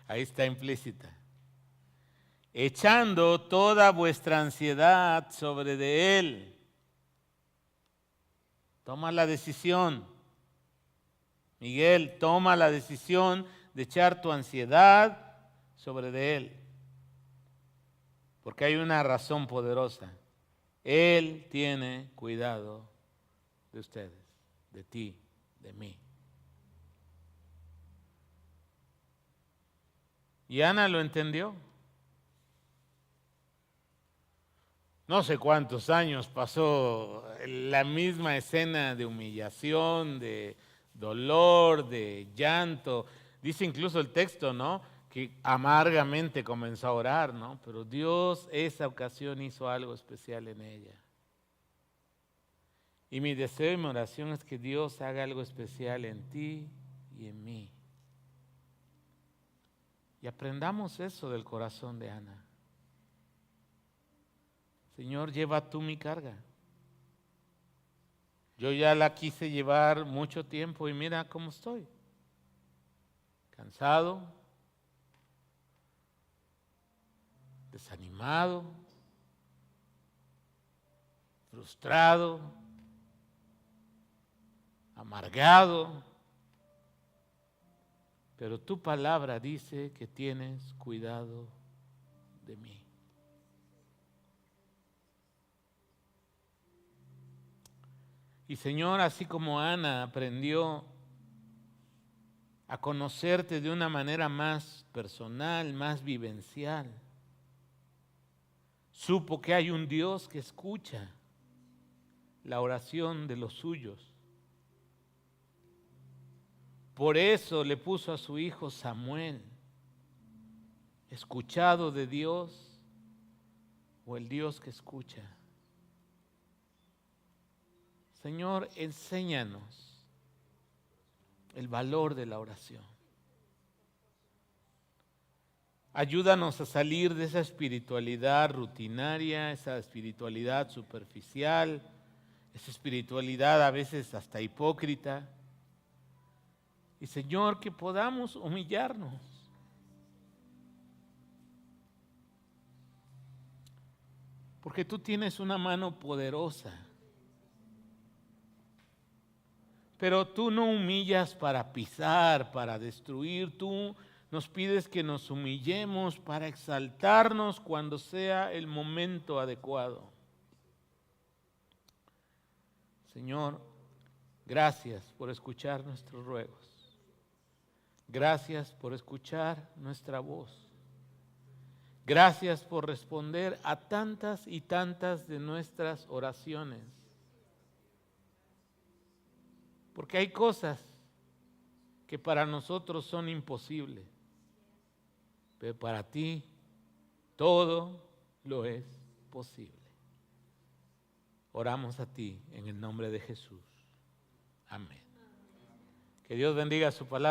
Ahí está implícita. Echando toda vuestra ansiedad sobre de Él. Toma la decisión. Miguel, toma la decisión de echar tu ansiedad sobre de Él. Porque hay una razón poderosa. Él tiene cuidado de ustedes, de ti, de mí. Y Ana lo entendió. No sé cuántos años pasó la misma escena de humillación, de dolor, de llanto. Dice incluso el texto, ¿no?, que amargamente comenzó a orar, ¿no? Pero Dios esa ocasión hizo algo especial en ella. Y mi deseo y mi oración es que Dios haga algo especial en ti y en mí. Y aprendamos eso del corazón de Ana. Señor, lleva tú mi carga. Yo ya la quise llevar mucho tiempo y mira cómo estoy. Cansado, desanimado, frustrado, amargado. Pero tu palabra dice que tienes cuidado de mí. Y Señor, así como Ana aprendió a conocerte de una manera más personal, más vivencial, supo que hay un Dios que escucha la oración de los suyos. Por eso le puso a su hijo Samuel, escuchado de Dios o el Dios que escucha. Señor, enséñanos el valor de la oración. Ayúdanos a salir de esa espiritualidad rutinaria, esa espiritualidad superficial, esa espiritualidad a veces hasta hipócrita. Y Señor, que podamos humillarnos. Porque tú tienes una mano poderosa. Pero tú no humillas para pisar, para destruir. Tú nos pides que nos humillemos para exaltarnos cuando sea el momento adecuado. Señor, gracias por escuchar nuestros ruegos. Gracias por escuchar nuestra voz. Gracias por responder a tantas y tantas de nuestras oraciones. Porque hay cosas que para nosotros son imposibles, pero para ti todo lo es posible. Oramos a ti en el nombre de Jesús. Amén. Que Dios bendiga su palabra.